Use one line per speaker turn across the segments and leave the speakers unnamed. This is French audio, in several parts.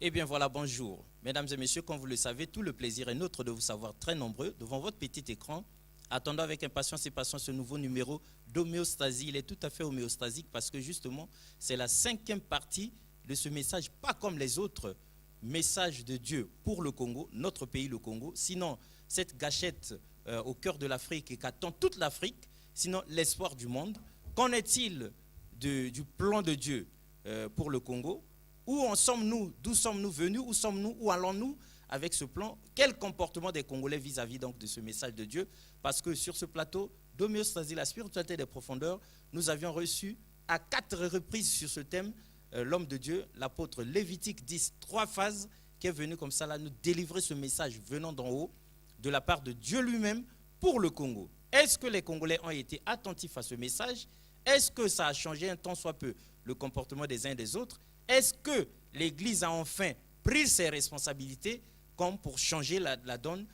Eh bien voilà, bonjour. Mesdames et messieurs, comme vous le savez, tout le plaisir est nôtre de vous savoir très nombreux devant votre petit écran, attendant avec impatience et patience ce nouveau numéro d'homéostasie. Il est tout à fait homéostasique parce que justement, c'est la 5e partie de ce message, pas comme les autres messages de Dieu pour le Congo, notre pays le Congo. Sinon, cette gâchette au cœur de l'Afrique et qu'attend toute l'Afrique, sinon l'espoir du monde. Qu'en est-il du plan de Dieu pour le Congo? Où en sommes-nous? D'où sommes-nous venus? Où sommes-nous? Où allons-nous avec ce plan? Quel comportement des Congolais vis-à-vis donc de ce message de Dieu? Parce que sur ce plateau d'homéostasie, la spiritualité des profondeurs, nous avions reçu à 4 reprises sur ce thème l'homme de Dieu, l'apôtre Lévitique 10, 3 phases, qui est venu comme ça là nous délivrer ce message venant d'en haut, de la part de Dieu lui-même pour le Congo. Est-ce que les Congolais ont été attentifs à ce message? Est-ce que ça a changé un tant soit peu le comportement des uns et des autres? Est-ce que l'Église a enfin pris ses responsabilités comme pour changer la donne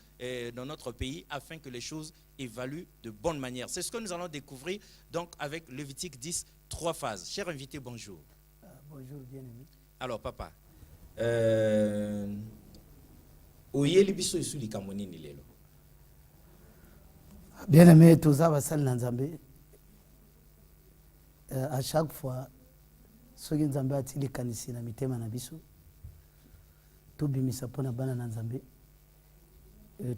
dans notre pays afin que les choses évaluent de bonne manière? C'est ce que nous allons découvrir donc avec Lévitique 10, 3 phases. Cher invité, bonjour.
Bonjour, bien-aimé.
Alors, papa,
bien-aimé, tout ça va s'en Nzambé. À chaque fois, ceux qui Nzambé a tiré kanisi na mitema na biso, tout bimisa pona bana na Nzambé,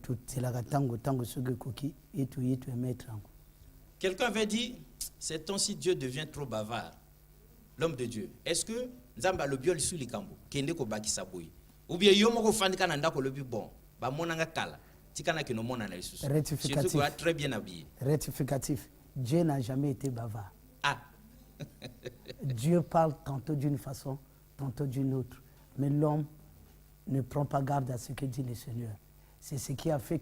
tout tilaka tango ceux qui koki et tout mettre.
Quelqu'un avait dit, c'est temps si Dieu devient trop bavard. L'homme de Dieu. Est-ce que Nzamba le biol sur les cambo, kende ko bakisa boy, ou bien yomo ko fandika na ndako le bon, ba monanga kala, tikana ke no mona na Yesus.
Rectificatif.
Surtout très bien habillé.
Rectificatif. Dieu n'a jamais été bavard.
Ah.
Dieu parle tantôt d'une façon, tantôt d'une autre. Mais l'homme ne prend pas garde à ce que dit le Seigneur. C'est ce qui a fait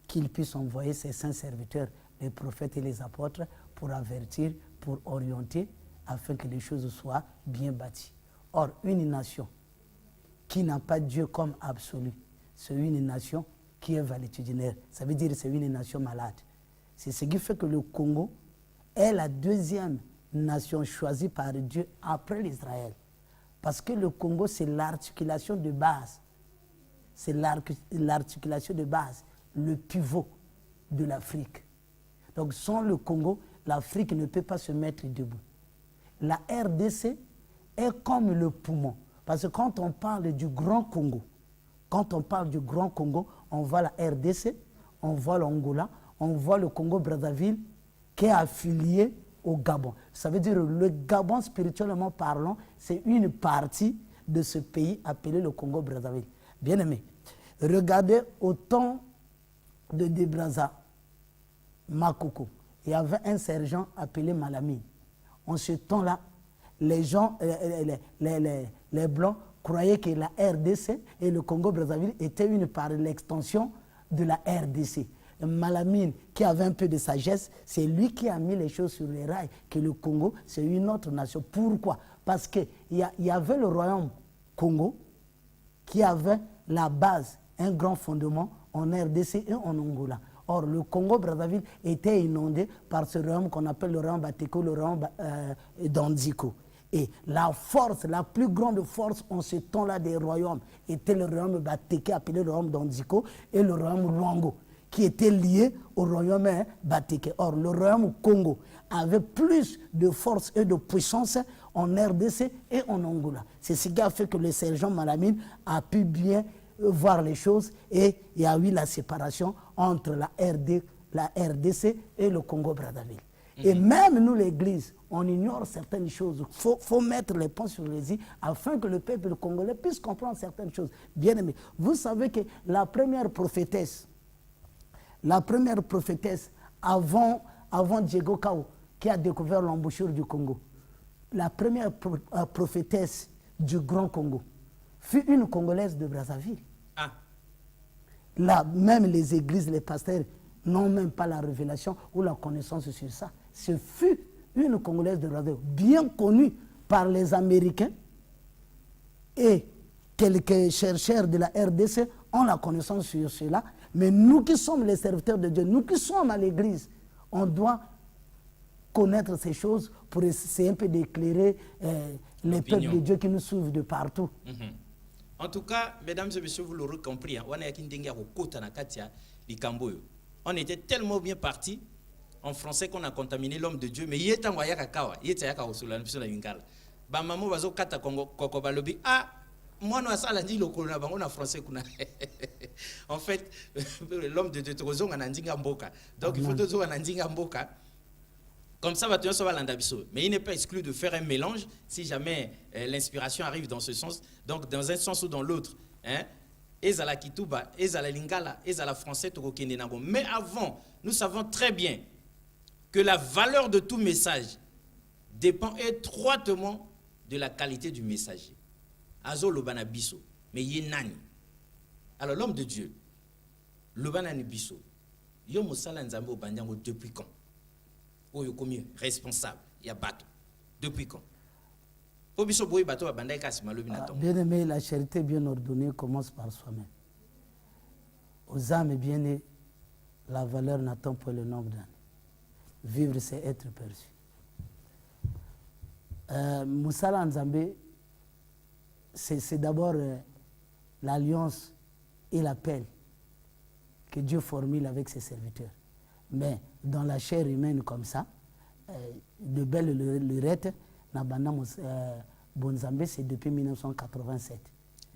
qu'il puisse envoyer ses saints serviteurs, les prophètes et les apôtres, pour avertir, pour orienter, afin que les choses soient bien bâties. Or, une nation qui n'a pas Dieu comme absolu, c'est une nation qui est valétudinaire. Ça veut dire que c'est une nation malade. C'est ce qui fait que le Congo est la 2e nation choisie par Dieu après l'Israël. Parce que le Congo, c'est l'articulation de base. C'est l'articulation de base, le pivot de l'Afrique. Donc, sans le Congo, l'Afrique ne peut pas se mettre debout. La RDC est comme le poumon. Parce que quand on parle du Grand Congo, on voit la RDC, on voit l'Angola, on voit le Congo-Brazzaville qui est affilié au Gabon. Ça veut dire que le Gabon, spirituellement parlant, c'est une partie de ce pays appelé le Congo-Brazzaville. Bien aimé, regardez au temps de Debraza, Makoko, il y avait un sergent appelé Malamine. En ce temps-là, les gens, les Blancs croyaient que la RDC et le Congo-Brazzaville étaient une par l'extension de la RDC. Malamine, qui avait un peu de sagesse, c'est lui qui a mis les choses sur les rails, que le Congo, c'est une autre nation. Pourquoi? Parce qu'il y avait le royaume Congo qui avait la base, un grand fondement en RDC et en Angola. Or, le Congo-Brazzaville était inondé par ce royaume qu'on appelle le royaume Bateko, le royaume d'Anziko. Et la force, la plus grande force en ce temps-là des royaumes était le royaume Bateke, appelé le royaume d'Anziko, et le royaume Luango, qui était lié au royaume Bateke. Or, le royaume Congo avait plus de force et de puissance en RDC et en Angola. C'est ce qui a fait que le sergent Malamine a pu bien voir les choses et il y a eu la séparation entre la RDC et le Congo-Brazzaville. Et même nous, l'Église, on ignore certaines choses. Il faut mettre les points sur les i afin que le peuple congolais puisse comprendre certaines choses. Bien aimé, vous savez que la première prophétesse avant Diego Cao, qui a découvert l'embouchure du Congo, la première prophétesse du Grand Congo fut une Congolaise de Brazzaville.
Ah.
Là, même les églises, les pasteurs n'ont même pas la révélation ou la connaissance sur ça. Ce fut une Congolaise de Brazzaville, bien connue par les Américains, et quelques chercheurs de la RDC ont la connaissance sur cela. Mais nous qui sommes les serviteurs de Dieu, nous qui sommes à l'église, on doit connaître ces choses pour essayer un peu d'éclairer les peuples de Dieu qui nous suivent de partout.
En tout cas, mesdames et messieurs, vous l'aurez compris, hein, on était tellement bien partis en français qu'on a contaminé l'homme de Dieu, mais il est en ba maman bazo kata kongo koko balobi ah moi no asala ndi lokolo na bango na français kuna. En fait l'homme de Dieu tozonga na ndinga mboka, donc il faut tozonga na ndinga mboka comme ça va so balanda biso, mais il n'est pas exclu de faire un mélange si jamais l'inspiration arrive dans ce sens, donc dans un sens ou dans l'autre, hein. Ezala kituba, ezala lingala, ezala français tokokende nango. Mais avant, nous savons très bien que la valeur de tout message dépend étroitement de la qualité du messager. Azo lobana biso, mais yé nani. Alors l'homme de Dieu, lobana ni biso, yo mosala nzambe obandiango depuis quand? Oyo komi responsable, ya bato. Depuis quand? Po biso boy bato abandai kasi malobi na tongo.
Bien aimé, la charité bien ordonnée commence par soi-même. Aux âmes bien-nées, la valeur n'attend pas le nombre d'années. Vivre, c'est être perçu. Moussala Nzambe, c'est d'abord l'alliance et l'appel que Dieu formule avec ses serviteurs. Mais dans la chair humaine comme ça, de belles lurettes, Nabana Bonzambe, c'est depuis 1987.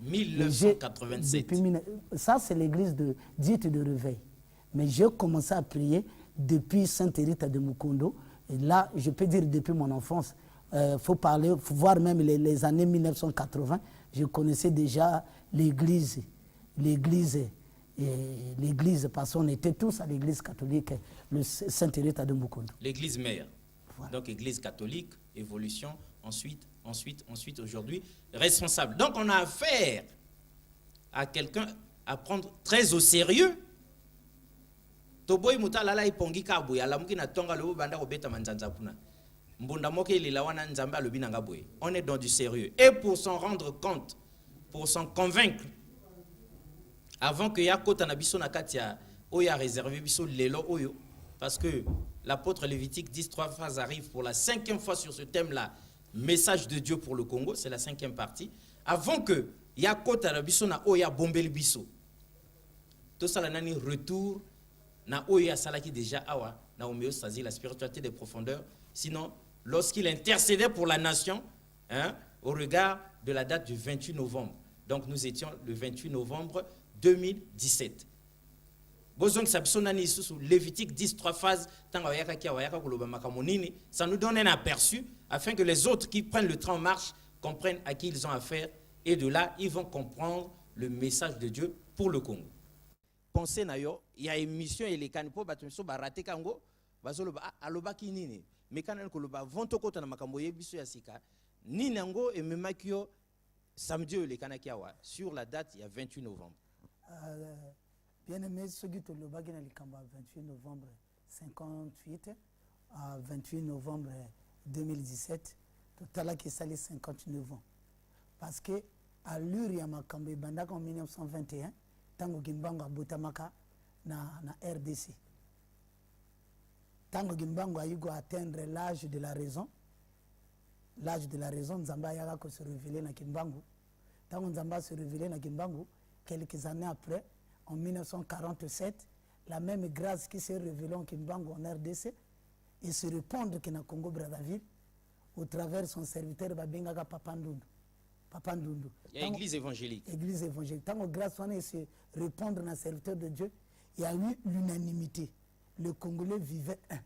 1987.
Ça, c'est l'église dite de réveil. Mais j'ai commencé à prier depuis Sainte-Rita de Mukondo. Et là, je peux dire depuis mon enfance. Faut voir même les années 1980. Je connaissais déjà l'église parce qu'on était tous à l'église catholique, le Sainte-Rita de Mukondo.
L'église mère. Voilà. Donc église catholique, évolution, ensuite, aujourd'hui, responsable. Donc on a affaire à quelqu'un à prendre très au sérieux. Toboy mutalala ipongi kabu ya lamuki na tonga lo banda ko beta manzanza puna. Mbunda moke lila wana nzamba lo binanga boy. On est dans du sérieux. Et pour s'en rendre compte, pour s'en convaincre, avant que ya kota na biso na katia oya réservé biso lelo oyo, parce que l'apôtre Lévitique 10:3 phrases arrive pour la 5e fois sur ce thème-là, message de Dieu pour le Congo, c'est la 5e partie. Avant que ya kota na biso na oya bombel biso. Tout ça nani retour na oya salaki déjà awa na homéostasie, la spiritualité des profondeurs. Sinon, lorsqu'il intercédait pour la nation, hein, au regard de la date du 28 novembre. Donc nous étions le 28 novembre 2017. Lévitique 10, 3 phases, ça nous donne un aperçu afin que les autres qui prennent le train en marche comprennent à qui ils ont affaire, et de là, ils vont comprendre le message de Dieu pour le Congo. Pensez nayo, il y a une mission et les canipo batumso barate kango, bazoloba aloba kinini, mais quand on koloba vonto kota na makambo yebiso yasika, ni nango et memakio samedi les kanakiawa sur la date il y a 28 novembre.
Bien aimé, ceux qui te le bagent dans le 28 novembre 58 à 28 novembre 2017, total qui sali 59 ans. Parce que à l'Uri Makambe Bandak en 1921, Tango Gimbango a Botamaka na RDC. Tango Gimbango a eu à atteindre l'âge de la raison. L'âge de la raison, Nzamba Yagako se révélait na Kimbangu. Tango Nzamba se révélait na Kimbangu, quelques années après, en 1947, la même grâce qui s'est révélée en Kimbangu en RDC et se répandre que na Congo Brazzaville au travers de son serviteur Babengaka Papandundu.
Il y a l'église évangélique.
Église évangélique. Tant que grâce à se répandre dans le serviteur de Dieu, il y a eu l'unanimité. Le Congolais vivait un.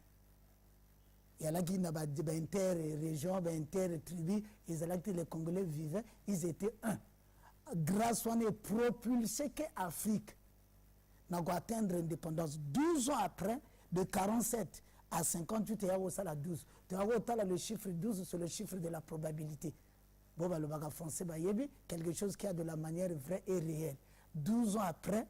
Il y a là qui n'a pas inter-région, inter-tribu, les Congolais vivaient, ils étaient un. Grâce à nous propulsé qu'Afrique n'a pas atteindre l'indépendance. 12 ans après, de 47 à 58, il y a aussi la 12. Le chiffre 12, c'est le chiffre de la probabilité. Bon, le bagage français, quelque chose qui a de la manière vraie et réelle. 12 ans après,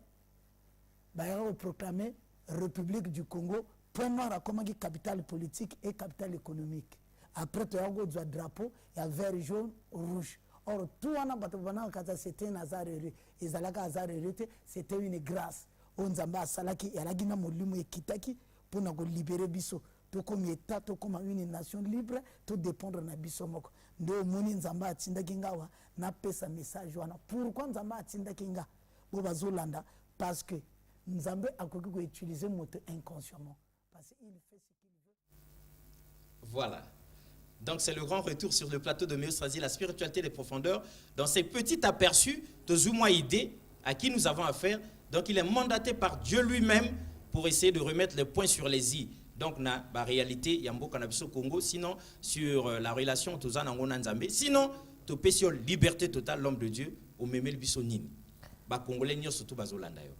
il a proclamé République du Congo, point noir à comment capitale politique et capitale économique. Après, il y a un drapeau, il y a vert, jaune, rouge. Or, tout c'était un hasard heureux. C'était une grâce. On zamba salaki, il y a la molimu et kitaki pour libérer Bisso. Tout comme État, tout comme une nation libre, tout dépendre de Bisso. nde omoni nzambe atindaki nga awa napesa message wana. Pourquoi nzambe atindaki nga bo bazolanda? Parce que nzambe akoki koutiliser moto inconsciemment parce qu'il fait ce qu'il veut.
Voilà. Donc c'est le grand retour sur le plateau de Méostrasie, la spiritualité des profondeurs. Dans ces petits aperçus de Zoumoua Idé, à qui nous avons affaire. Donc il est mandaté par Dieu lui-même pour essayer de remettre les points sur les i. Donc na ba réalité yambo kanabiso Congo, sinon sur la relation tozan ngona nzambe, sinon to pesio liberté totale l'homme de Dieu au memel biso nini. Ba congolais nyo surtout bazolanda yo.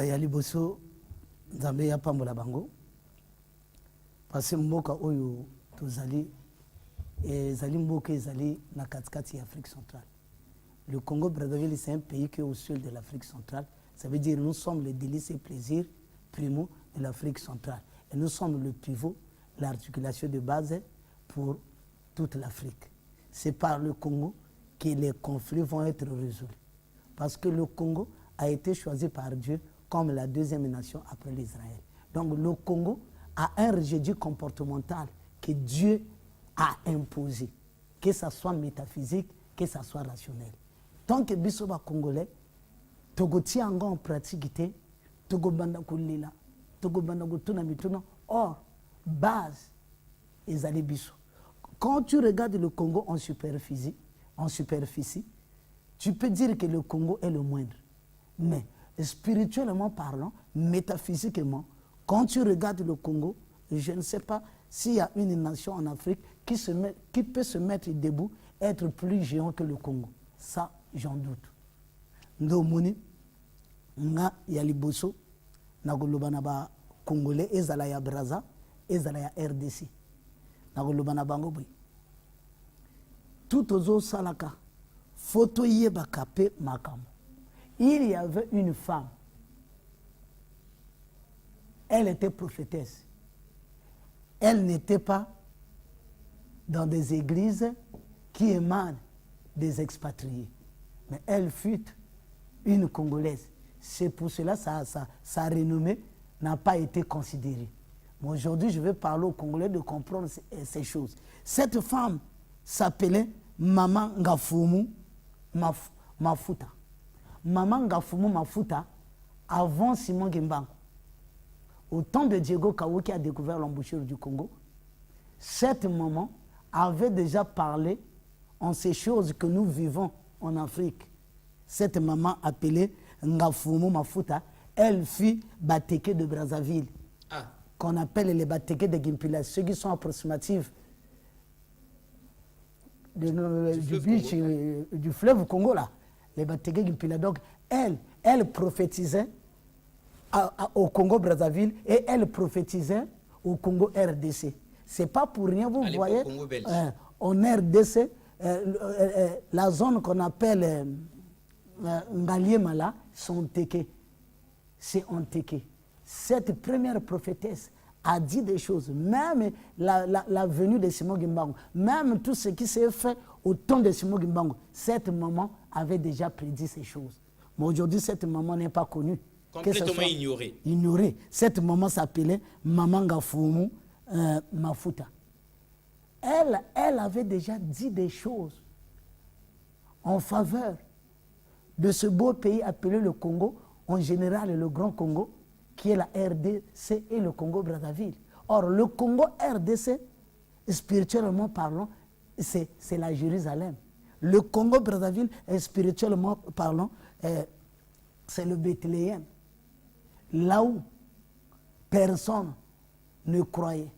Ya liboso nzambe ya pambola bango. Parce que mboka oyo tozali ezali mboka ezali na katikati ya Afrique centrale. Le Congo-Brazzaville, c'est un pays qui est au sud de l'Afrique centrale. Ça veut dire que nous sommes les délices et plaisirs primo de l'Afrique centrale. Et nous sommes le pivot, l'articulation de base pour toute l'Afrique. C'est par le Congo que les conflits vont être résolus. Parce que le Congo a été choisi par Dieu comme la deuxième nation après l'Israël. Donc le Congo a un rejet comportemental que Dieu a imposé, que ce soit métaphysique, que ce soit rationnel. Tant que biso ba congolais togo ti anga en pratique te togo banda kolila togo banda gotuna mituna or base ezali biso. Quand tu regardes le Congo en superficie, tu peux dire que le Congo est le moindre. Mais spirituellement parlant, métaphysiquement, quand tu regardes le Congo, je ne sais pas s'il y a une nation en Afrique qui peut se mettre debout, être plus géant que le Congo. Ça, j'en doute. Ndomoni, nga ya liboso, nagoloba na ba Congolais, ezala ya Brazza, ezala ya RDC. Nagoloba na bango boy. Tout ozo salaka, photo yeba kapé makamo. Il y avait une femme. Elle était prophétesse. Elle n'était pas dans des églises qui émanent des expatriés. Mais elle fut une Congolaise. C'est pour cela que sa renommée n'a pas été considérée. Mais aujourd'hui, je vais parler aux Congolais de comprendre ces choses. Cette femme s'appelait Maman Ngafumu Mafuta. Maman Ngafumu Mafuta, avant Simon Gimbangu. Au temps de Diego Kawo qui a découvert l'embouchure du Congo, cette maman avait déjà parlé en ces choses que nous vivons en Afrique. Cette maman appelée Ngafumu Mafuta, elle fut Bateke de Brazzaville, qu'on appelle les Bateke de Gimpila, ceux qui sont approximatifs du fleuve Congo, là, les Bateke Gimpila. Donc, elle prophétisait au Congo-Brazzaville et elle prophétisait au Congo-RDC. C'est pas pour rien, vous voyez, en RDC, la zone qu'on appelle Ngaliemala, c'est en Teke. Cette première prophétesse a dit des choses, même la venue de Simon Gimbangu, même tout ce qui s'est fait au temps de Simon Gimbangu, cette maman avait déjà prédit ces choses. Mais aujourd'hui, cette maman n'est pas connue.
Complètement ignorée.
Ignorée. Cette maman s'appelait Maman Ngafumu Mafuta. Elle avait déjà dit des choses en faveur de ce beau pays appelé le Congo, en général le Grand Congo, qui est la RDC et le Congo-Brazzaville. Or, le Congo-RDC, spirituellement parlant, c'est la Jérusalem. Le Congo-Brazzaville, spirituellement parlant, c'est le Bethléem. Là où personne ne croyait,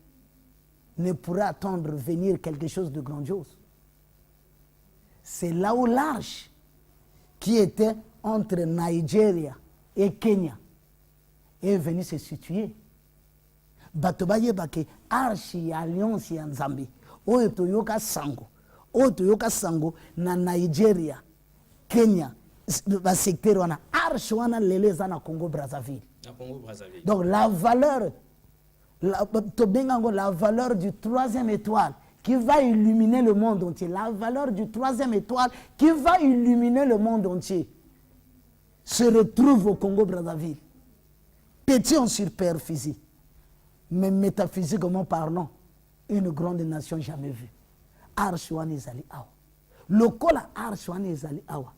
ne pourrait attendre venir quelque chose de grandiose. C'est là où l'arche qui était entre Nigeria et Kenya est venue se situer. Batobaye bake arche ya alliance ya Nzambe. Oyo toyoka sango na Nigeria, Kenya, ba secteur wana arche wana lele za na Congo-Brazzaville. Donc la valeur du troisième étoile qui va illuminer le monde entier, la valeur du troisième étoile qui va illuminer le monde entier se retrouve au Congo-Brazzaville. Petit en superficie, mais métaphysiquement parlant, une grande nation jamais vue. Archouane Ezali Awa. Le Kola Archouane Ezali Awa.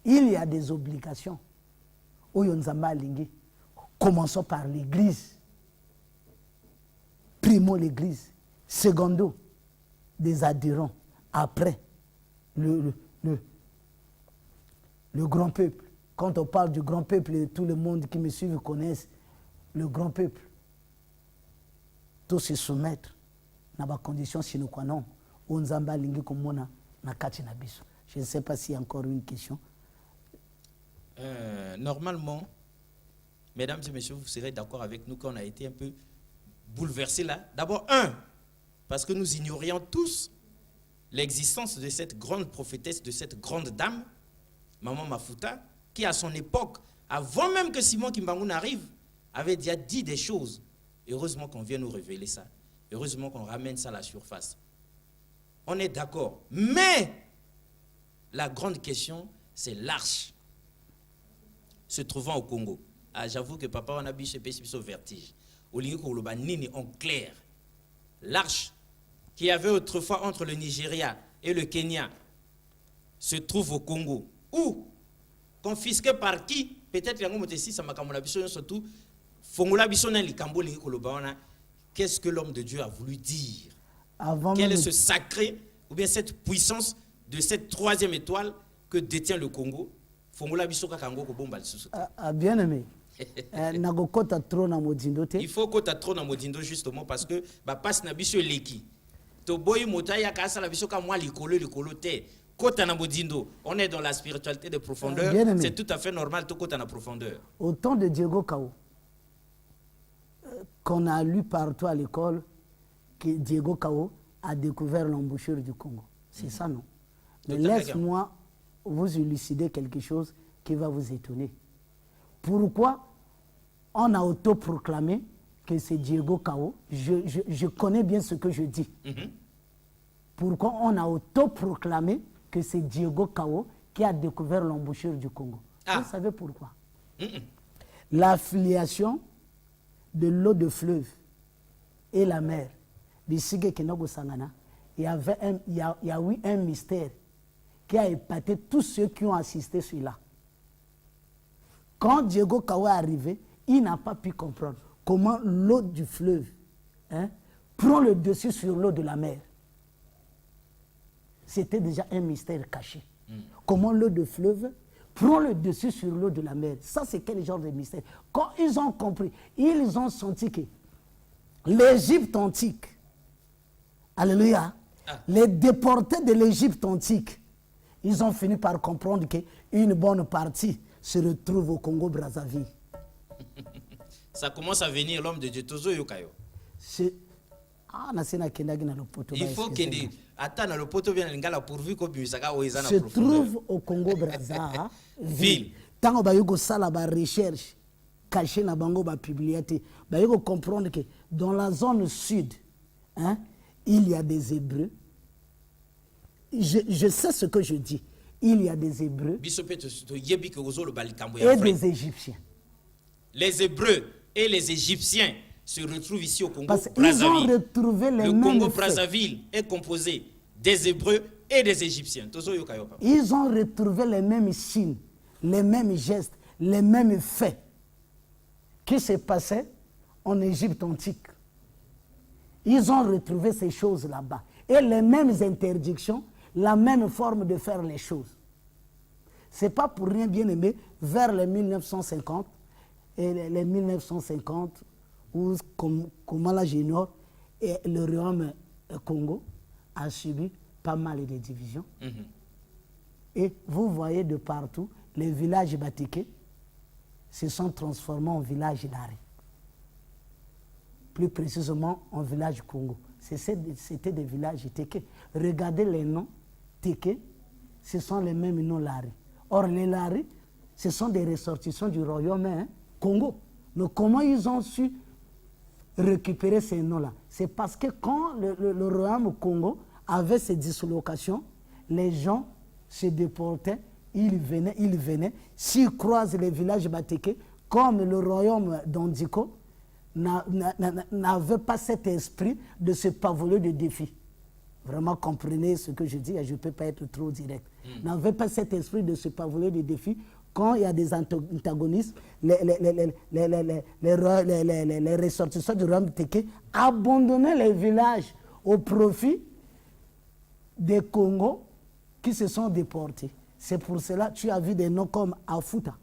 Il y a des obligations. Oyonzamba Lingi. Commençons par l'église. Primo l'église. Secondo, des adhérents. Après, le grand peuple. Quand on parle du grand peuple, tout le monde qui me suit connaissent le grand peuple. Tous se soumettre dans la condition sine qua non. Onzamba lingi komona na kati na biso. Je ne sais pas s'il y a encore une question.
Normalement, mesdames et messieurs, vous serez d'accord avec nous qu'on a été un peu bouleversés là. D'abord, parce que nous ignorions tous l'existence de cette grande prophétesse, de cette grande dame, Maman Mafuta, qui à son époque, avant même que Simon Kimbangu n'arrive, avait déjà dit des choses. Heureusement qu'on vient nous révéler ça. Heureusement qu'on ramène ça à la surface. On est d'accord. Mais la grande question, c'est l'arche se trouvant au Congo. Ah, j'avoue que papa, on a bu ce vertige. Au lieu qu'on le nini en clair. L'arche qui avait autrefois entre le Nigeria et le Kenya se trouve au Congo. Où? Confisqué par qui? Peut-être que ça m'a surtout. Qu'est-ce que l'homme de Dieu a voulu dire? Quel est ce sacré ou bien cette puissance de cette troisième étoile que détient le Congo?
Bien aimé. Il
faut que tu trop na modindo justement parce que passe na biso leki. To boy motaya kasa la biso ka moi likolo te. On est dans la spiritualité de profondeur. C'est tout à fait normal tout côté en profondeur.
Au temps de Diego Cao, qu'on a lu partout à l'école que Diego Cao a découvert l'embouchure du Congo. C'est ça, non? Mais laisse-moi vous élucider quelque chose qui va vous étonner. Pourquoi on a autoproclamé que c'est Diego Cao? Je connais bien ce que je dis. Pourquoi on a autoproclamé que c'est Diego Cao qui a découvert l'embouchure du Congo? Vous savez pourquoi? L'affiliation de l'eau de fleuve et la mer, il y a eu un mystère qui a épaté tous ceux qui ont assisté celui-là. Quand Diego Cao est arrivé, il n'a pas pu comprendre comment l'eau du fleuve prend le dessus sur l'eau de la mer. C'était déjà un mystère caché. Comment l'eau de fleuve prend le dessus sur l'eau de la mer. Ça, c'est quel genre de mystère? Quand ils ont compris, ils ont senti que l'Égypte antique, alléluia, les déportés de l'Égypte antique, ils ont fini par comprendre qu'une bonne partie se retrouve au Congo-Brazzaville.
Ça commence à venir, l'homme de Dieu, Tozo Yokayo.
Il
faut que les attends le poteau vienne l'ingala pourvu qu'on puisse
se trouve au Congo-Brazzaville. Tant que vous avez la recherche cachée dans la bibliothèque, vous allez comprendre que dans la zone sud, il y a des Hébreux. Je sais ce que je dis. Il y a des Hébreux et des Égyptiens.
Les Hébreux et les Égyptiens se retrouvent ici au
Parce qu'ils ont
Congo-Brazzaville.
retrouvé les
Le
mêmes
Congo-Brazzaville est composé des Hébreux et des Égyptiens.
Ils ont retrouvé les mêmes signes, les mêmes gestes, les mêmes faits qui se passaient en Égypte antique. Ils ont retrouvé ces choses là-bas. Et les mêmes interdictions, la même forme de faire les choses. Ce n'est pas pour rien, bien aimé, vers les 1950, et les 1950, où Komala Junior et le royaume Congo a subi pas mal de divisions. Et vous voyez de partout, les villages batiqués se sont transformés en villages d'arrêt. Plus précisément en village Congo. C'était des villages Téké. Regardez les noms Téké, ce sont les mêmes noms Lari. Or, les Lari, ce sont des ressortissants du royaume Congo. Mais comment ils ont su récupérer ces noms-là? C'est parce que quand le royaume Congo avait ces dislocations, les gens se déportaient, ils venaient. S'ils croisent les villages Batéké, comme le royaume d'Ondiko, n'avait pas cet esprit de se pavoler de défis. Vraiment, comprenez ce que je dis, je ne peux pas être trop direct. N'avait pas cet esprit de se pavoler de défis. Quand il y a des antagonismes, les ressortissants du royaume Téké abandonnaient les villages au profit des Congos qui se sont déportés. C'est pour cela que tu as vu des noms comme Afuta,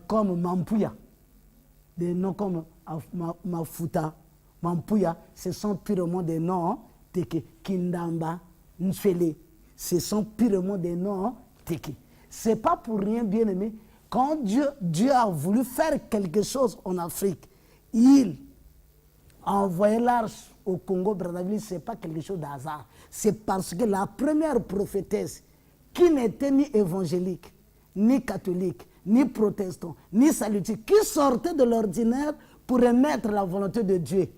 comme Mampuya. Des noms comme Mafuta, Mampuya, ce sont purement des noms Téké. Kindamba, Nfele, ce sont purement des noms Téké. Ce n'est pas pour rien, bien aimé. Quand Dieu a voulu faire quelque chose en Afrique, il a envoyé l'arche au Congo-Brazzaville. Ce n'est pas quelque chose d'hasard. C'est parce que la première prophétesse, qui n'était ni évangélique, ni catholique, ni protestant, ni salutique, qui sortait de l'ordinaire pour émettre la volonté de Dieu,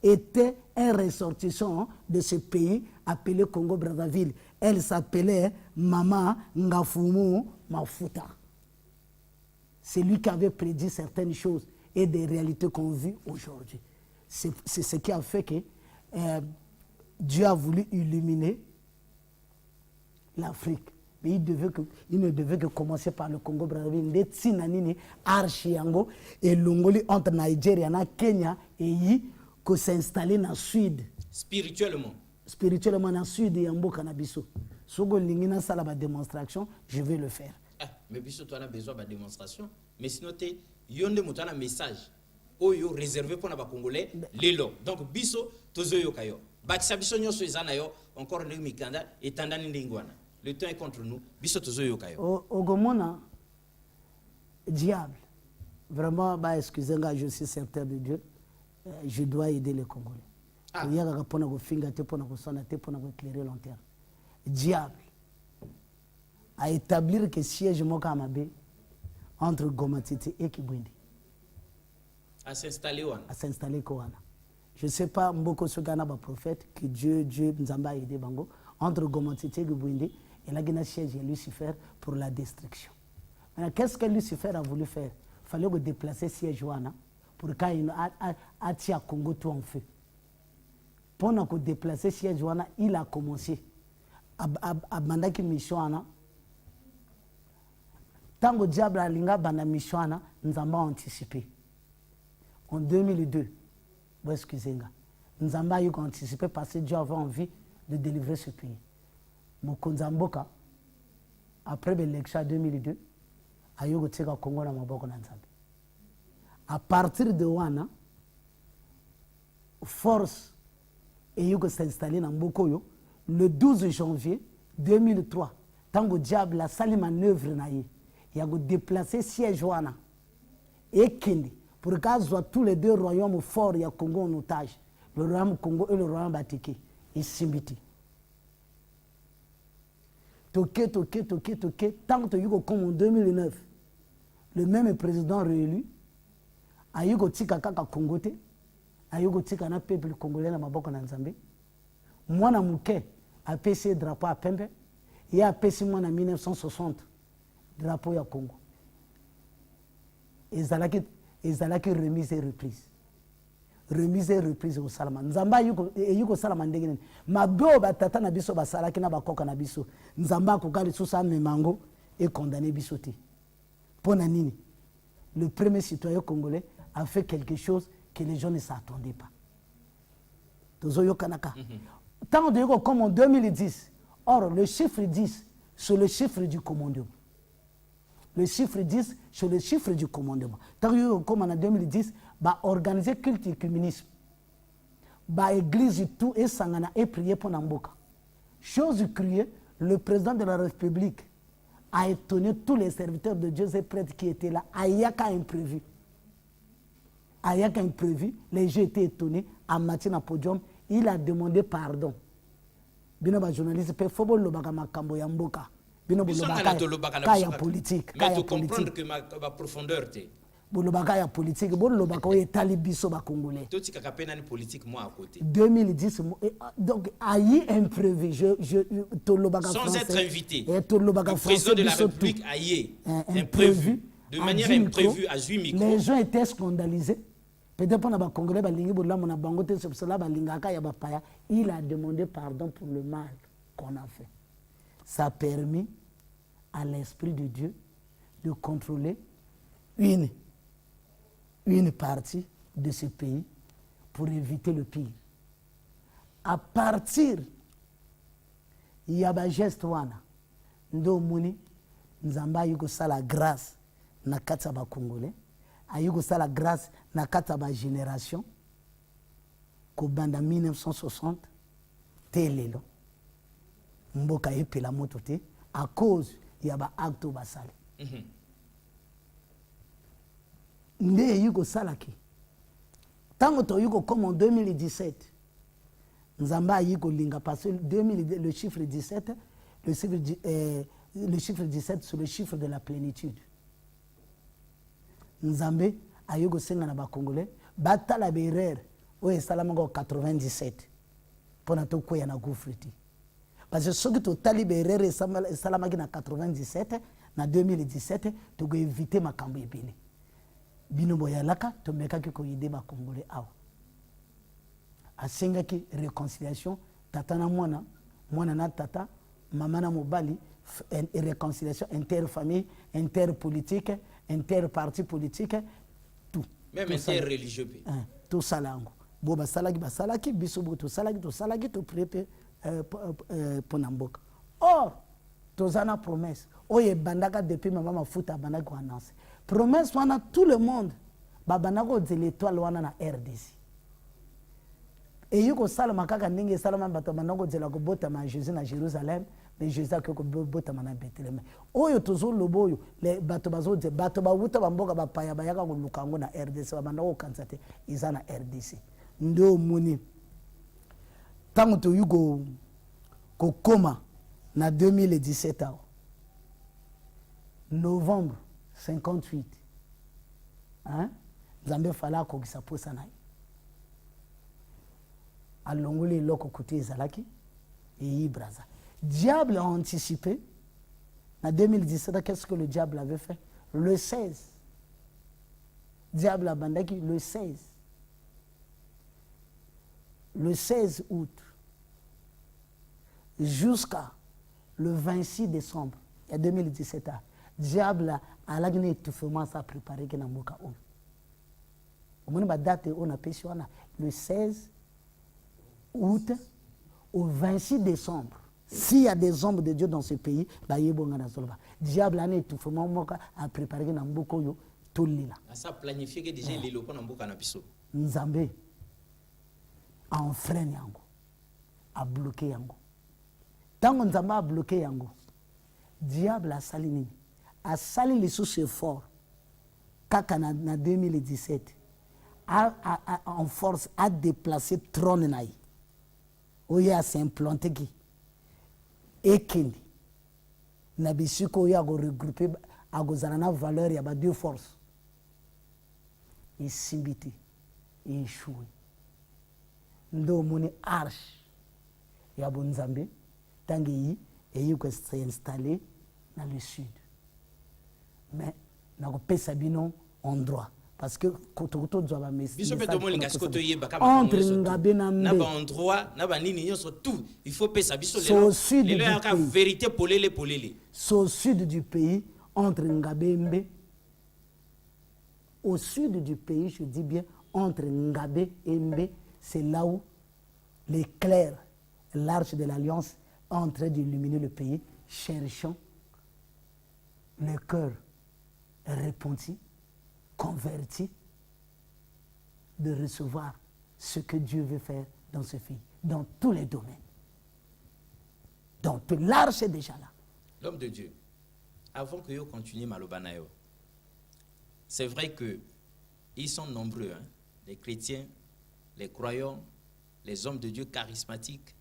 était un ressortissant de ce pays appelé Congo-Brazzaville. Elle s'appelait Mama Ngafumu Mafuta. C'est lui qui avait prédit certaines choses et des réalités qu'on vit aujourd'hui. C'est ce qui a fait que Dieu a voulu illuminer l'Afrique. Mais il ne devait que commencer par le Congo-Brazzaville. Les Tsinanini, Archiango et Longoli entre Nigeria, Kenya et Yi, que s'installer dans le sud.
Spirituellement.
Spirituellement dans le sud et en Bokanabiso. Si vous avez une démonstration, je vais le faire.
Mais Bisso, tu as besoin de démonstration. Mais sinon, tu as un message réservé pour les Congolais. Donc, Bisso, tu as un Bakisa Bisso, encore un Mikanda et Tandani Lingwana. Le temps est contre nous. Bisso, tu as un
Ogomona, diable. Vraiment, excusez-moi, je suis certain de Dieu. Je dois aider les Congolais. Il y a un peu de finger, pour éclairer l'antenne. Diable a établi que siège Mokamabé entre Gomatiti et Kibwindi.
À s'installer où?
À s'installer Kowana. Je ne sais pas, Mboko Sogana, prophète, que Dieu Nzamba a aidé Bango, entre Gomatiti et Kibwindi, et là, il y a un siège Lucifer pour la destruction. Maintenant, qu'est-ce que Lucifer a voulu faire? Il fallait déplacer siège Wana pour qu'il ait à Congo tout en feu. Pendant que déplacer siège Wana, il a commencé à bandaki mission. Tant que diable a linga banda mission, nous avons anticipé. En 2002, excusez-moi, nous avons anticipé parce que Dieu avait envie de délivrer ce pays. Mokonzamboka, après l'élection 2002, a eu le Congo na maboko na Nzambe. À partir de Wana, force et eu s'est installé dans Mbokoyo le 12 janvier 2003. Tant que diable a sali manœuvre naïe, il a déplacé siège Wana et Kindi pour qu'à tous les deux royaumes forts, il y a Congo en otage, le royaume Congo et le royaume Batiki et Simbiti. Toké, tant que Yugo comme en 2009, le même président réélu, a Yugo Tika Kaka Congote, a Yugo Tika na peuple congolais na maboko na Nzambe, moi na Mouké a PC drapeau à Pembe, et a PC moi en 1960 drapeau ya Congo. Et Zalaki remise et reprise. Remise et reprise au Salama. Nzamba yuko Salama ndengene. Mabio batata na biso basalaki na bakoka na biso. Nzamba kokali susa memango et condamné bisoti. Pona nini? Le premier citoyen congolais a fait quelque chose que les gens ne s'attendaient pas. Tozoyo Kanaka. Tant de comme en 2010. Or, le chiffre 10, c'est le chiffre du commandement. Le chiffre 10, c'est le chiffre du commandement. Tant que comme en 2010, bah organiser culte et communisme. Bah église tout et sangana et prier pour Namboka. Chose criée, le président de la République a étonné tous les serviteurs de Dieu et prêtres qui étaient là. Ayaka imprévu. Ayaka imprévu, les gens étaient étonnés. À matin à podium, il a demandé pardon. Binoba journaliste peut faut le bagama kambo yamboka. Binoba kaya politique.
Mais tu comprends que ma profondeur t'es.
Bolobaka politique, bolobaka est talibiso ba congolais.
Tout ce qui est politique moi à côté.
2010 donc aïe imprévu
sans être invité. Le président de la République aïe imprévu de manière imprévue à Juimiko.
Les gens étaient scandalisés Peut-être pour les Congolais, il a demandé pardon pour le mal qu'on a fait. Ça a permis à l'Esprit de Dieu de contrôler une partie de ce pays pour éviter le pire. À partir, il y a un geste wana, ndo muni, nzamba yuko sala grâce na kata ba Congolais, ayuko sala grâce na kata ba génération, ko banda 1960, telelo, mboka epela moto te, à cause il y a ba acte basali. Nde yuko sala ki. Tango to yuko comme en 2017, Nzamba yuko linga parce que le chiffre 17, le chiffre 17 c'est le chiffre de la plénitude. Nzambe ayuko senga na ba Congolais, batala berer o esalamango 97 pona to koya na gouffreti. Parce que ceux qui totali berer esalamaki na 97 na 2017 to go éviter makambo ebele. Bino boyalaka to mekaki ko yede ba Congolais awa. Asengaki réconciliation tata na mwana na tata mama na mobali réconciliation interfamille interpolitique interparti politique tout
même interreligieux
tout ça lango bo basalaki biso bo to salaki to prépare ponamboka or tozana promesse oye bandaka depuis mama mafuta bandaka annonce promesse wana tout le monde babandako de l'étoile wana na RDC. Et yuko salama kaka ndenge salama bato banako zela ko botama Jésus na Jérusalem, mais Jésus ko botama na Bethléem. Oyo tozo loboyo le bato bazoze bato ba wuta bamboka bapaya bayaka ko lukango na RDC babandako kansate iza na RDC. Ndo muni tango to yuko ko koma na 2017 awa. Novembre 58. Hein? Nzambe fala ko kisaposa na alongoli loko kuti ezalaki et Braza. Diable a anticipé. En 2017, qu'est-ce que le diable avait fait? Le 16. Diable a bandaki le 16. Le 16 août jusqu'à le 26 décembre, il y a 2017, diable a lagné étouffement ça préparé que n'amboka on. Au moins, la date on a pêché le 16 août au 26 décembre. S'il y a des hommes de Dieu dans ce pays, diable a étouffement a préparé que n'amboka yo tout lila.
Ça planifié que déjà les locaux n'amboka na biso.
Nzambe a enfreint yango, a bloqué yango. Tant Nzambe a bloqué yango, diable a sali nini? A sali les sous fort. Kaka na 2017 en force a déplacé trône naï. Oya a s'implanté qui ekeni na bisiko oya go regrouper a gozana valeur ya ba deux forces. Et simbiti et échoué. Ndo moni arche ya bonzambe tangi et yuko s'installer dans le sud. Mais na ko pesa bino en droit parce que kotokoto doit
biso peto molinga skoto yeba kama
entre ngabe na mbe
na ba endroit na ba nini nyonso tout il faut pesa biso
le
la vérité polele
au sud du pays entre Ngabembe au sud du pays je dis bien entre Ngabe et Mbe c'est là où l'éclair l'arche de l'alliance est en train d'illuminer le pays cherchant le cœur repenti converti de recevoir ce que Dieu veut faire dans ce pays, dans tous les domaines. Donc, l'arche est déjà là.
L'homme de Dieu, avant que vous continuiez Malobanayo, c'est vrai que ils sont nombreux, hein, les chrétiens, les croyants, les hommes de Dieu charismatiques,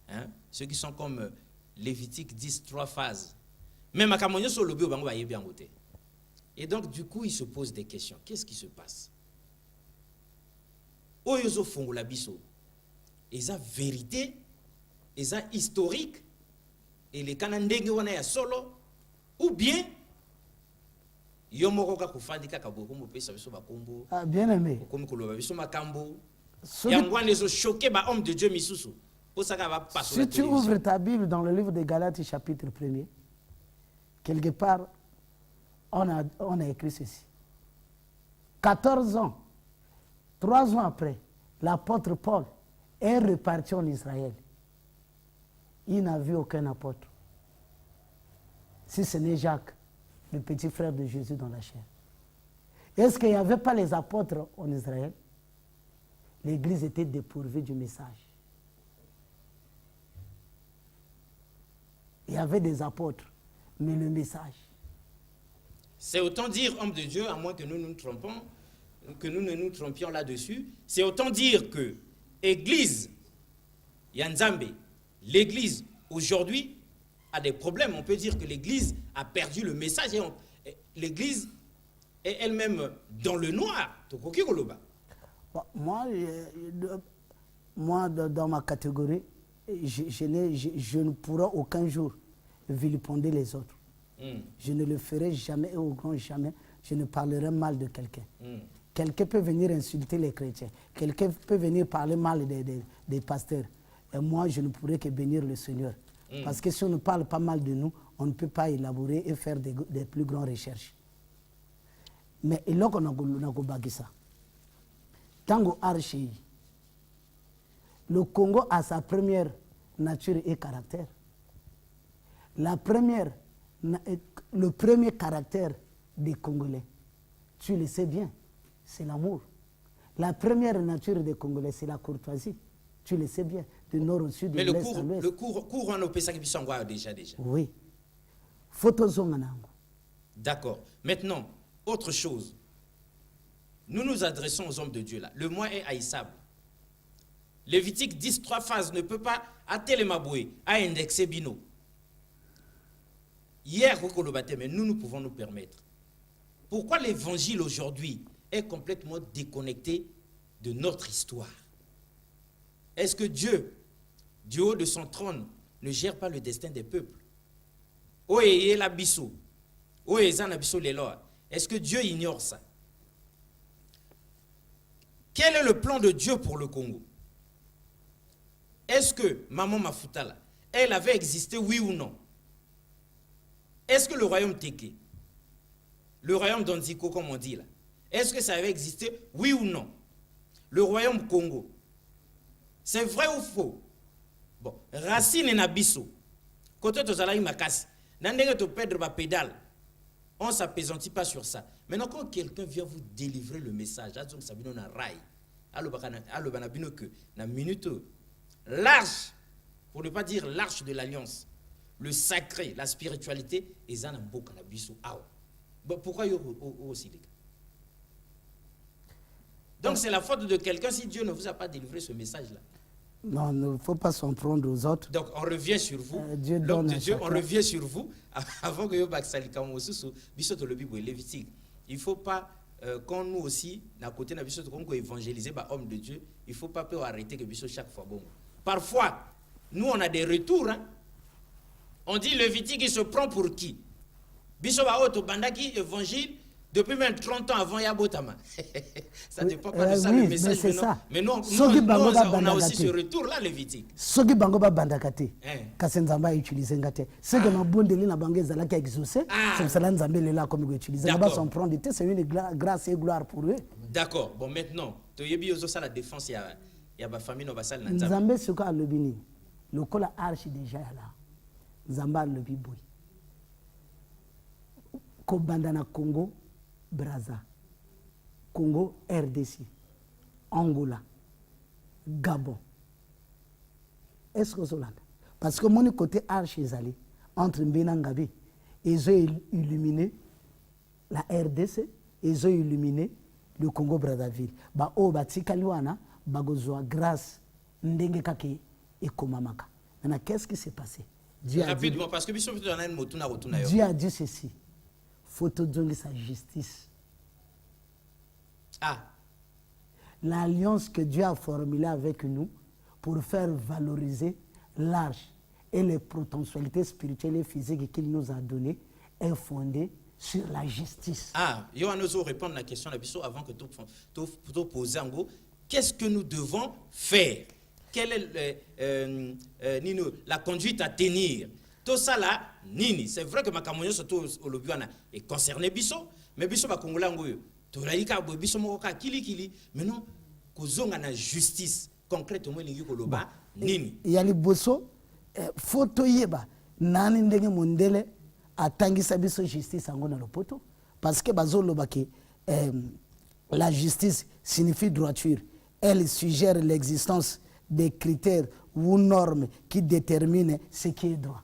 hein, ceux qui sont comme Lévitique 10, 3 phases. Même à Kamonyo sur le bio, et donc, du coup, il se pose des questions. Qu'est-ce qui se passe? Oyozo fongola biso. Eza vérité, eza historique, et les canandenge wana ya solo, ou bien, yo moko ka kufandi kaka boko mo pesa biso bakombo
Ah, bien aimé.
komi koloba biso makambo
Soki-
yango wana ezo choqué ba homme de Dieu misusu pour ça va passer
Si tu ouvres ta Bible dans le livre de Galates, chapitre 1er, quelque part, on a écrit ceci. 14 ans, 3 ans après, l'apôtre Paul est reparti en Israël. Il n'a vu aucun apôtre. Si ce n'est Jacques, le petit frère de Jésus dans la chair. Est-ce qu'il n'y avait pas les apôtres en Israël? L'Église était dépourvue du message. Il y avait des apôtres, mais le message.
C'est autant dire homme de Dieu, à moins que nous nous trompons, que nous ne nous trompions là-dessus, c'est autant dire que Église, Yanzambe, l'Église aujourd'hui a des problèmes. On peut dire que l'Église a perdu le message et l'Église est elle-même dans le noir. Tokoki Koloba.
Bon, moi, dans ma catégorie, je ne pourrai aucun jour vilipender les autres. Je ne le ferai jamais et au grand jamais. Je ne parlerai mal de quelqu'un. Quelqu'un peut venir insulter les chrétiens. Quelqu'un peut venir parler mal des pasteurs. Et moi, je ne pourrai que bénir le Seigneur. Parce que si on ne parle pas mal de nous, on ne peut pas élaborer et faire des plus grandes recherches. Mais il y a ça. Tango Archi, le Congo a sa première nature et caractère. Le premier caractère des Congolais, tu le sais bien, c'est l'amour. La première nature des Congolais, c'est la courtoisie. Tu le sais bien, du nord au sud, de l'est à l'ouest.
Le cours on a déjà.
Oui. Photozonganango.
D'accord. Maintenant, autre chose. Nous nous adressons aux hommes de Dieu là. Le mois est haïssable. Lévitique 10, 3 phases ne peut pas atteler Maboué, à indexer Bino. Hier, mais nous pouvons nous permettre. Pourquoi l'évangile aujourd'hui est complètement déconnecté de notre histoire? Est-ce que Dieu, du haut de son trône, ne gère pas le destin des peuples? Est-ce que Dieu ignore ça? Quel est le plan de Dieu pour le Congo? Est-ce que Maman Mafutala, elle avait existé, oui ou non? Est-ce que le royaume Téké, le royaume d'Anziko, comme on dit là, est-ce que ça avait existé, oui ou non? Le royaume Congo, c'est vrai ou faux? Bon, Racine et Nabiso, côté de Zalaï Makasi, n'andenge to perdre ma pédale, on ne s'apaisantit pas sur ça. Maintenant, quand quelqu'un vient vous délivrer le message, na minute large, pour ne pas dire l'arche de l'alliance, le sacré, la spiritualité, et ça n'a pas de pourquoi il y a aussi? Donc c'est la faute de quelqu'un si Dieu ne vous a pas délivré ce message-là.
Non, il ne faut pas s'en prendre aux autres.
Donc on revient sur vous.
Dieu
L'homme
donne
de Dieu,
à
on
chacun.
revient sur vous avant que Lévitique. Il ne faut pas, quand nous aussi, à côté de Bissot, comme évangéliser par homme de Dieu, il ne faut pas arrêter que Bissot chaque fois. Bon. Parfois, nous on a des retours. Hein. On dit Lévitique, il se prend pour qui? Bissot Baoto Bandaki, évangile, depuis même 30 ans avant Yabotama. Ça ne dépend pas de ça
oui,
le message.
mais c'est ça.
Mais non, on a aussi ce retour-là, Lévitique.
Soki bango ba bandakate.
Hein.
Kasi nzamba utiliser ngate. Ce que ma bondeli na bango ezala ki exaucer, c'est ça nzambe le là comme utiliser. Na ba s'en prendre, c'est une grâce et gloire pour eux.
D'accord. Bon maintenant, to yebi ozo ça la défense il y a ba famille no basal na nzambe.
Nzambe suka alobini. Lokola archi déjà là. Nzamba lobi boy. Ko bandana Congo, Brazza, Congo, RDC, Angola, Gabon. Est-ce que c'est là? Parce que mon côté archi-zali, entre Mbenangabi, ils ont illuminé la RDC, ils ont illuminé le Congo-Brazzaville. Ba o batikaliwana, bagozwa grâce, ndenge kake et komamaka. Maintenant, qu'est-ce qui s'est passé? Dieu
Rapidement, parce que
Dieu a dit ceci. Faut te donner sa justice.
Ah.
L'alliance que Dieu a formulée avec nous pour faire valoriser l'âge et les potentialités spirituelles et physiques qu'il nous a données est fondée sur la justice.
Ah, yo nous répondre à la question avant que tu poser en gros. Qu'est-ce que nous devons faire? Quelle est la conduite à tenir? Tout ça là, nini. C'est vrai que ma camonio surtout au Lobuana est concerné biso, mais biso ba Congolais ngoyo. To la ika bo biso moko ka kili. Mais non, kozonga na justice concrètement lingi ko loba nini.
Yali boso photo yeba nani ndenge mondele atangisa biso justice ango na lopoto parce que bazo loba ke la justice signifie droiture. Elle suggère l'existence des critères ou normes qui déterminent ce qui est droit.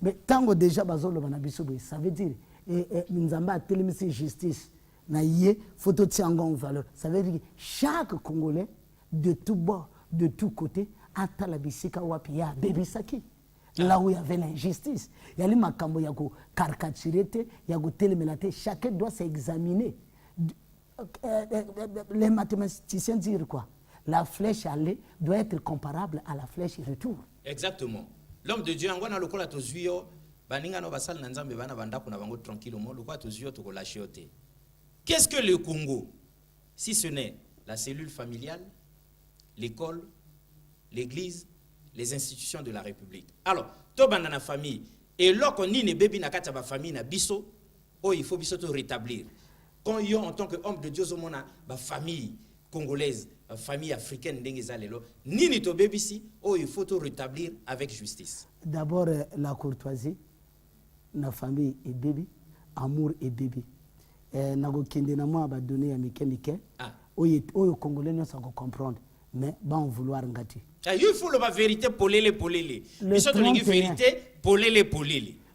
Mais tango déjà bazolo banabiso boy, ça veut dire Nzamba a télémisé justice na yé photo tiango en valeur. Ça veut dire que chaque Congolais de tout bord, de tout côté a talabisika wapi ya bebisaki. Là où il y avait l'injustice, il y a les makambo yago caricaturete, yago télémelate, chacun doit s'examiner. Les mathématiciens disent quoi? La flèche aller doit être comparable à la flèche retour.
Exactement. L'homme de Dieu, angwana lokola tozuyo, baninga no basal na nzambe bana bandako na bango tranquillement, lokola tozuyo to lâcher ote. Qu'est-ce que le Congo? Si ce n'est la cellule familiale, l'école, l'église, les institutions de la République. Alors, to banda na famille et loko ni ne bebi na kata ba famille na biso, oh il faut biso to rétablir. Quand yo en tant qu'homme de Dieu zomona ba famille congolaise, famille africaine d'Engezalelo, nini to bebisi, oh il faut tout rétablir avec justice.
D'abord la courtoisie, la famille et bébé, amour et bébé. Nago kende na moi ba donner à Mike. Oye Congolais ne savent comprendre, mais ba en vouloir ngati.
Il faut la vérité polele.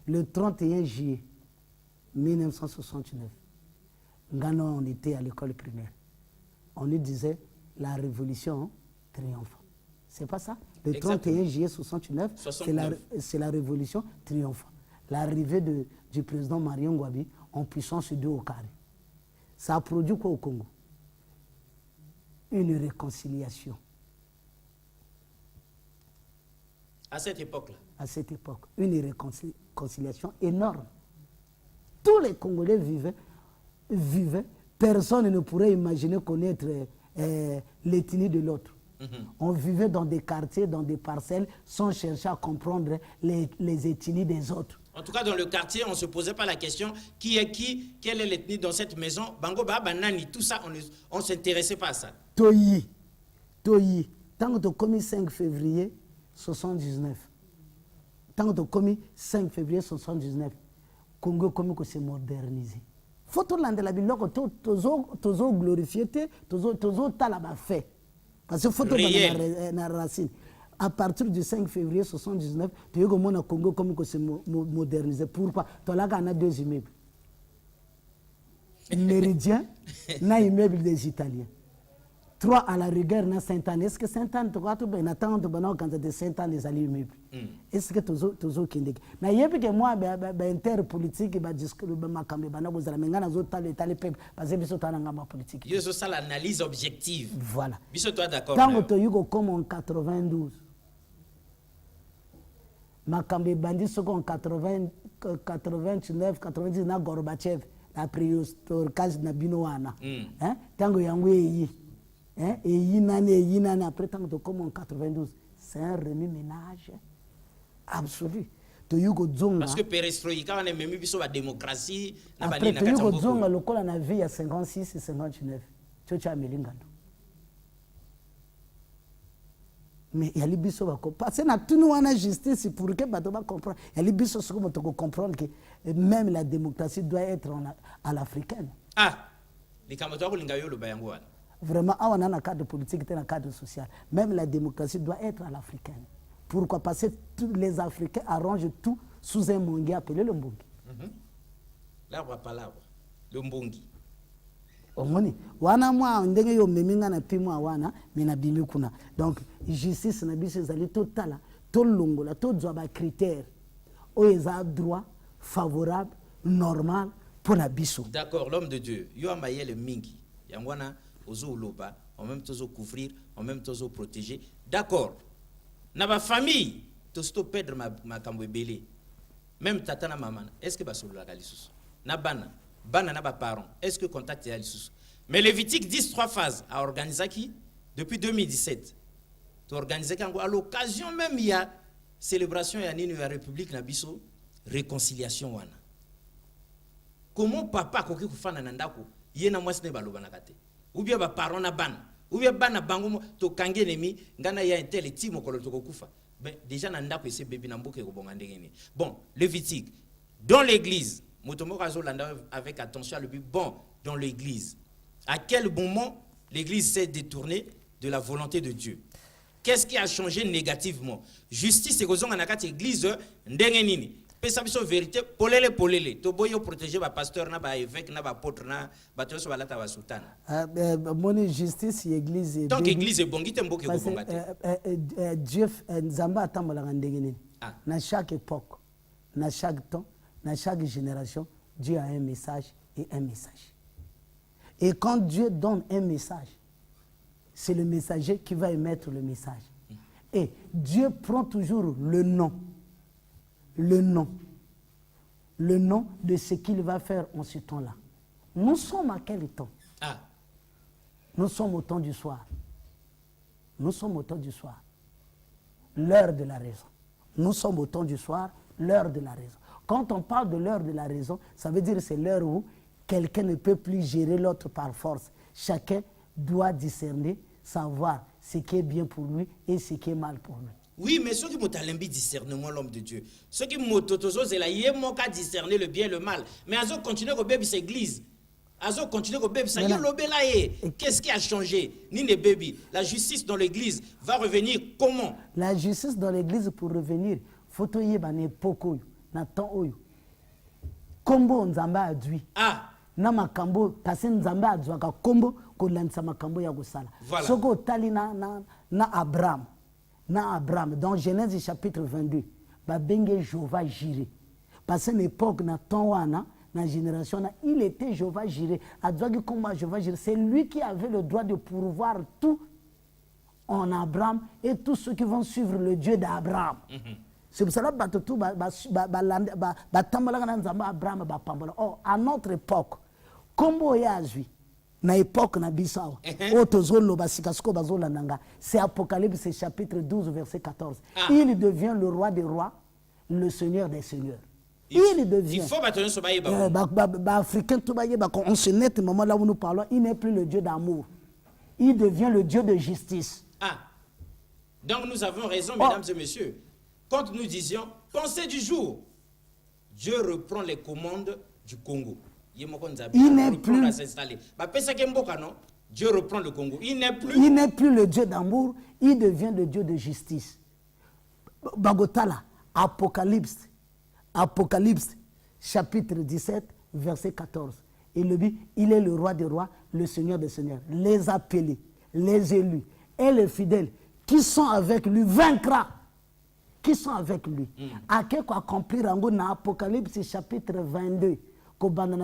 Le
31 juillet 1969, Ngano on était à l'école primaire. On nous disait la révolution triomphe. C'est pas ça? Le 31 juillet 69, c'est la révolution triomphe. L'arrivée du président Marion Ngouabi en puissance 2 au carré. Ça a produit quoi au Congo? Une réconciliation.
À cette époque-là?
À cette époque, une réconciliation énorme. Tous les Congolais vivaient. Personne ne pourrait imaginer connaître l'ethnie de l'autre. On vivait dans des quartiers, dans des parcelles, sans chercher à comprendre les ethnies des autres.
En tout cas, dans le quartier, on ne se posait pas la question qui est qui, quelle est l'ethnie dans cette maison. Bango, Banani, tout ça, on ne s'intéressait pas à ça.
Toyi. Tant que tu as commis 5 février 79, tant que tu as commis 5 février 79, Congo comme que c'est modernisé. Faut tout l'ande la biloko tozo glorifier tozo talaba fait. Parce que faut tout na racine. À partir du 5 février 79, tu as au Congo comme que c'est modernisé. Pourquoi? Tu as 2 immeubles. Méridien, na immeuble des Italiens. 3 à la rigueur na Sainte-Anne. Est-ce que Sainte-Anne, tu vois, tu as quand de Sainte-Anne les alliés immeubles? Est-ce que tu as kinde? Na yebi que moi, interpolitique, discours, makambe, banabozala, mengana zotale, tale peuple, parce que biso tana ngamba politique.
Yo ça l'analyse objective.
Voilà.
Biso toi d'accord.
Tant que tu as comme en 92. Makambe bandi soko en 89, 90 na Gorbachev, la priostorkaz na binoana. Tango yango yi. Et Yinane, après tant que comme en 92, c'est un remue-ménage absolu.
Parce que perestroïka, on a même vu la démocratie.
Après, tu as le col en vie à 56 et 59. Tu as Melingano. Mais il y a les bisous à comprendre. Parce que nous avons la justice pour que les gens comprennent. Il y a les bisous qui comprendre que même la démocratie doit être à l'africaine.
Ah, les Kamoto Lingayo le Bayangouan.
Vraiment, on a un cadre politique et un cadre social. Même la démocratie doit être à l'africaine. Pourquoi? Parce que tous les Africains arrangent tout sous un mongi appelé le mbongi.
L'arbre à palabre, le mbongi.
Omoni, wana mwa ndenge yo meminga na pimwa wana, mena bimi kuna. Donc, justice na biso ezali totala, to longola, to zwa critères. Oeza droit favorable, normal pour la biso.
D'accord, l'homme de Dieu, yo amaye le mingi. Yangwana ozo loba, en même temps couvrir, en même temps protéger. D'accord. Na ba famille, to sto perdre ma kambo belé. même tata na maman, est-ce que basolola lisusu na bana bana na ba parents, est-ce que contact ya lisusu? Mais Lévitique 10 3 phases a organisé qui depuis 2017. Tu organisé à l'occasion même il y a célébration ya nini ya République na biso réconciliation wana. Comment papa koki kufana na ndako yena mwasi ne baloba na kate. Ou bien ba parents na bana, ou bien bana bango to kange nemi ngana ya intel ti mokolo to kokufa. Ben déjà na ndako ese bébé na mboke ko bonga ndengeni. Bon, Lévitique dans l'église, motomo azolanda avec attention le but bon dans l'église. À quel moment l'église s'est détournée de la volonté de Dieu? Qu'est-ce qui a changé négativement? Justice et raison en akati église ndengenini. Pesa biso vérité polele to boyo protéger ba pasteur na ba évêque na ba apôtre na ba toso balata ba sultan.
Moni justice église.
Donc église est bongite mboke ko bongate.
Dieu nzamba atambola ndengenini. Na chaque époque, na chaque temps, na chaque génération, Dieu a un message et un message. Et quand Dieu donne un message, c'est le messager qui va émettre le message. Et Dieu prend toujours le nom de ce qu'il va faire en ce temps-là. Nous sommes à quel temps? Nous sommes au temps du soir. Nous sommes au temps du soir. L'heure de la raison. Nous sommes au temps du soir, l'heure de la raison. Quand on parle de l'heure de la raison, ça veut dire que c'est l'heure où quelqu'un ne peut plus gérer l'autre par force. Chacun doit discerner, savoir ce qui est bien pour lui et ce qui est mal pour lui.
Oui, mais ceux qui m'ont alembi discernement l'homme de Dieu. Ceux qui m'ont totozo c'est là, ils m'ont qu'à discerner le bien et le mal. Mais ils ont continué au bébé cette église. Ils ont continué au bébé ça. Qu'est-ce qui a changé? Ni les bébés. La justice dans l'église va revenir comment?
La justice dans l'église pour revenir, faut que y ait une époque, na temps oyo. Kombo nzamba adui. Na makambo kasi nzamba adwaka kombo ko lanisa makambo ya gosala. Soko tali na Abraham. Na Abraham dans Genèse chapitre 22, ba benge Jéhovah Jiré. Parce que l'époque na temps wana na génération il était Jéhovah Jiré. Adwaki komba Jéhovah Jiré, c'est lui qui avait le droit de pourvoir tout en Abraham et tous ceux qui vont suivre le Dieu d'Abraham. C'est pour cela que Abraham ba pambola. Oh, à notre époque, kombo yazwi na époque na bisawa otozolo basikasko bazolandanga, c'est Apocalypse chapitre 12 verset 14. Il devient le roi des rois, le seigneur des seigneurs. Il devient.
Il faut bâtonner ce baïba.
Africain tout baïba, quand on se net au moment là où nous parlons, il n'est plus le Dieu d'amour. Il devient le Dieu de justice.
Donc nous avons raison, mesdames et messieurs. Quand nous disions, pensée du jour, Dieu reprend les commandes du Congo. Il
n'est plus.
Dieu reprend le Congo. Il
n'est plus le Dieu d'amour, il devient le Dieu de justice. Bagotala, Apocalypse chapitre 17, verset 14. Il dit, il est le roi des rois, le seigneur des seigneurs. Les appelés, les élus et les fidèles qui sont avec lui vaincra. Qui sont avec lui. À quel quoi accomplir en gros dans Apocalypse chapitre 22,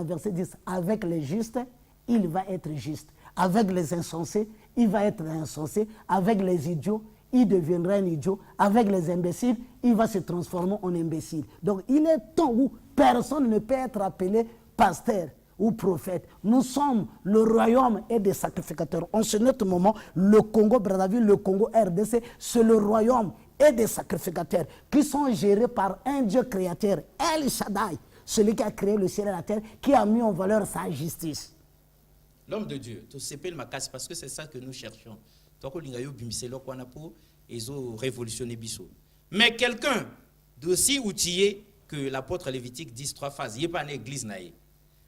verset 10, avec les justes, il va être juste. Avec les insensés, il va être insensé. Avec les idiots, il deviendra un idiot. Avec les imbéciles, il va se transformer en imbécile. Donc il est temps où personne ne peut être appelé pasteur ou prophète. Nous sommes le royaume et des sacrificateurs. En ce net moment, le Congo Brazzaville, le Congo RDC, c'est le royaume et des sacrificateurs qui sont gérés par un Dieu créateur, El Shaddai, celui qui a créé le ciel et la terre, qui a mis en valeur sa justice.
L'homme de Dieu, tu sais pas le macasse parce que c'est ça que nous cherchons. Mais quelqu'un d'aussi outillé que l'apôtre Lévitique 10 3 phases, il n'y a pas une église naïe.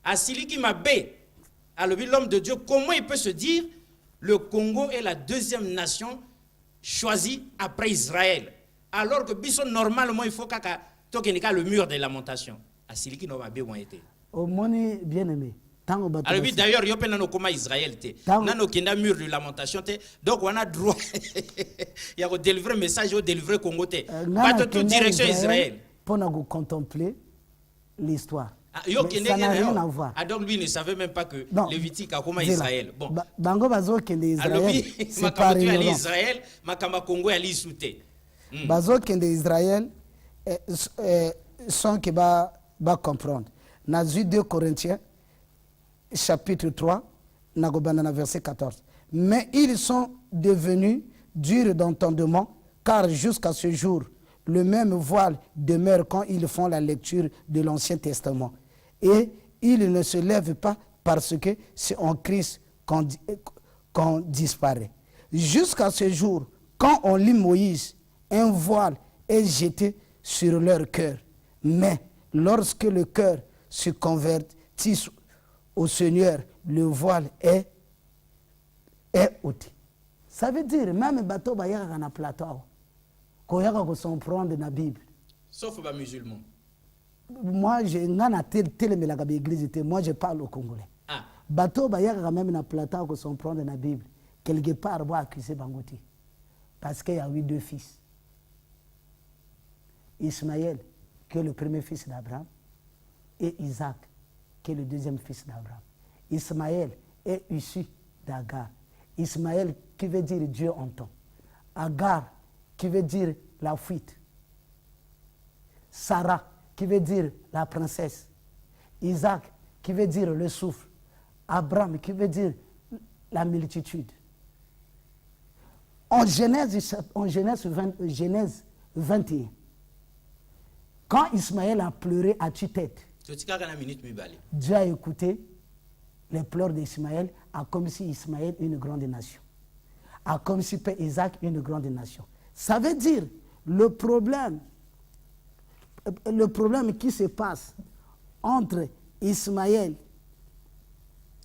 À celui qui m'a bé, à l'homme de Dieu, comment il peut se dire le Congo est la deuxième nation choisie après Israël, alors que Bisson normalement il faut qu'il y ait le mur des lamentations. À celui qui n'a pas été.
Au monde bien-aimé.
Alors d'ailleurs, il y a un comment Israël était. Il y a un mur de lamentation. Donc on a droit. Il y a délivrer un message, délivrer le Congo. Pas de toute direction Israël.
Pour nous contempler l'histoire.
Ça
n'a rien à voir.
Donc lui ne savait même pas que Lévitique a comment Israël. Bon.
Bango bazo kende Israël.
C'est pas Israël, makamba Congo ali souté.
Bazo kende Israël. sans que va comprendre. Dans 2 Corinthiens, chapitre 3, verset 14. Mais ils sont devenus durs d'entendement, car jusqu'à ce jour, le même voile demeure quand ils font la lecture de l'Ancien Testament. Et ils ne se lèvent pas parce que c'est en Christ qu'on disparaît. Jusqu'à ce jour, quand on lit Moïse, un voile est jeté sur leur cœur. Mais lorsque le cœur se convertit au Seigneur, le voile est ôté. Ça veut dire, même bateau bayaka na plateau, koyaka ko s'en prendre na Bible.
Sauf les musulmans.
Moi, moi je parle au Congolais.
Ah.
Bateau bayaka même na plateau ko s'en prendre na Bible. Quelque part, va accuser Bangouti. Parce qu'il y a eu 2 fils. Ismaël, qui est le premier fils d'Abraham, et Isaac, qui est le deuxième fils d'Abraham. Ismaël est issu d'Agar. Ismaël, qui veut dire Dieu entend. Agar, qui veut dire la fuite. Sarah, qui veut dire la princesse. Isaac, qui veut dire le souffle. Abraham, qui veut dire la multitude. En Genèse 21, quand Ismaël a pleuré à tue-tête, Dieu a écouté les pleurs d'Ismaël, a comme si Ismaël une grande nation, a comme si Père Isaac une grande nation. Ça veut dire le problème qui se passe entre Ismaël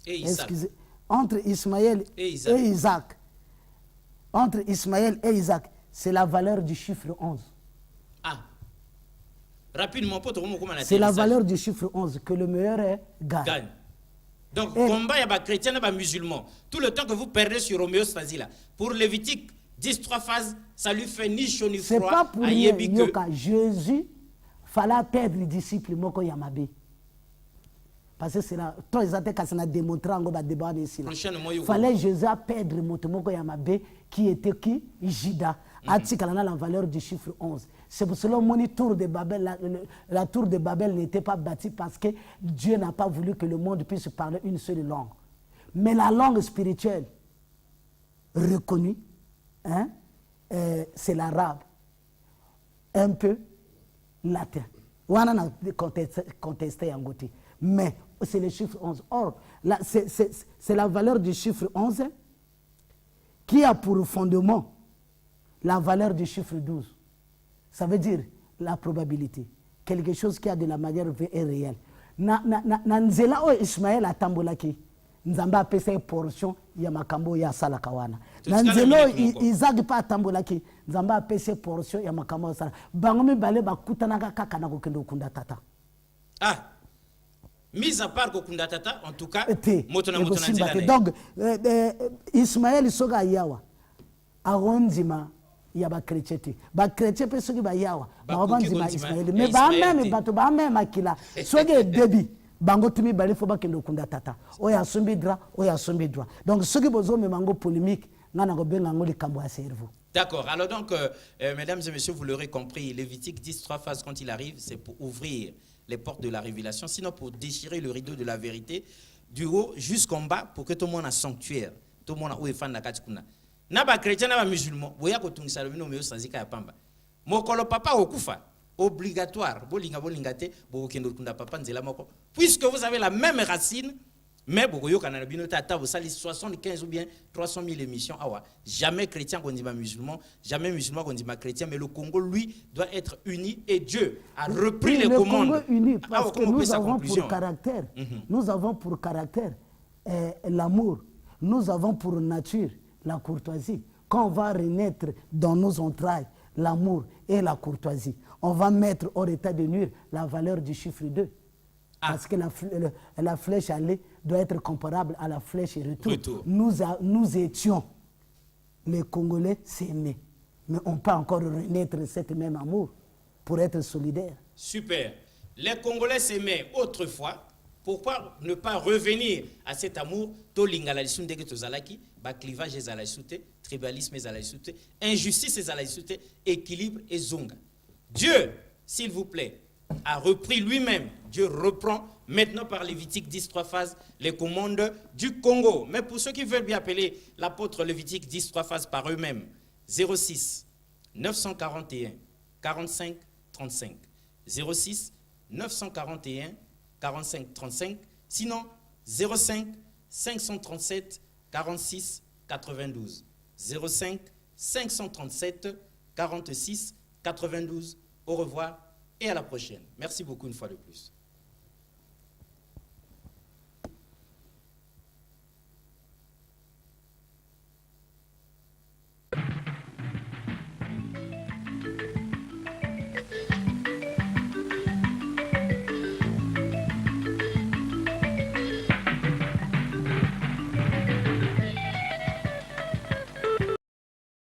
et Isaac,
entre Ismaël et Isaac, entre Ismaël et Isaac, c'est la valeur du chiffre 11.
Ah. Rapidement,
c'est la valeur du chiffre 11 que le meilleur gagne.
Donc, combat, il y a des chrétiens et des musulmans. Tout le temps que vous perdez sur l'homéostasie, là, pour Lévitique, 10-3 phases, ça lui fait ni chaud ni froid.
C'est pas pour rien que Jésus fallait perdre les disciples Moko Yamabe. Parce que c'est là, toi, ils ont démontré en débat ici. Il fallait Jésus perdre Moko Yamabe qui était qui? Jida. Atikalana la valeur du chiffre 11. C'est pour cela que la tour de Babel n'était pas bâtie parce que Dieu n'a pas voulu que le monde puisse parler une seule langue. Mais la langue spirituelle reconnue, hein, c'est l'arabe, un peu latin. On a contesté en côté. Mais c'est le chiffre 11. Or, c'est la valeur du chiffre 11 qui a pour fondement la valeur du chiffre 12. Ça veut dire la probabilité. Quelque chose qui a de la manière vraie et réelle. Nzela o Ismaël a tambolaki. Nzamba a pesa portion ya makambo ya salakawana. Nzela Isaac pa tambolaki. Nzamba a pesa portion ya makambo ya salakawana. Bangomi bale bakutana kaka na kokendo kunda tata.
Ah. Mis à part kokunda tata, en tout cas,
motona nzela. Donc Ismaël soga yawa. Arondima ya ba chrétien ba chrétien pe soki ba yawa ba banzima Ismaël mais ba même bato ba même akila soki debi bango tumi bali fo ba kendo kunda tata oya sombi droit donc soki bozo me mango polémique ngana ko benga ngoli kambo ya cerveau.
D'accord. Alors donc mesdames et messieurs, vous l'aurez compris, Lévitique 10-3 phases quand il arrive, c'est pour ouvrir les portes de la révélation, sinon pour déchirer le rideau de la vérité du haut jusqu'en bas pour que tout le monde a sanctuaire, tout le monde a où est fan na katikuna. Naba chrétien naba musulman boya ko tungisa lobino meyo sanzika ya pamba mokolo papa okufa obligatoire bolinga te bokendo kunda papa nzela moko puisque vous avez la même racine mais bokoyo kana na bino tata vous sali 75 ou bien 300 000 émissions awa jamais chrétien qu'on dit musulman, jamais musulman qu'on dit chrétien, mais le Congo lui doit être uni et Dieu a repris les commandes.
Le Congo uni parce que nous avons pour caractère nous avons pour caractère l'amour, nous avons pour nature la courtoisie. Quand on va renaître dans nos entrailles l'amour et la courtoisie, on va mettre hors état de nuire la valeur du chiffre 2. Parce que la flèche aller doit être comparable à la flèche retour. Nous étions, les Congolais s'aimaient. Mais on peut encore renaître cet même amour pour être solidaire.
Super. Les Congolais s'aimaient autrefois. Pourquoi ne pas revenir à cet amour? Clivage tribalisme, injustice, équilibre et zonga. Dieu, s'il vous plaît, a repris lui-même, Dieu reprend maintenant par Lévitique 10, 3 phases, les commandes du Congo. Mais pour ceux qui veulent bien appeler l'apôtre Lévitique 10, 3 phases par eux-mêmes, 06 941 45 35. 06 941 45 35. Sinon, 05 537 46 92. 05 537 46 92. Au revoir et à la prochaine. Merci beaucoup une fois de plus.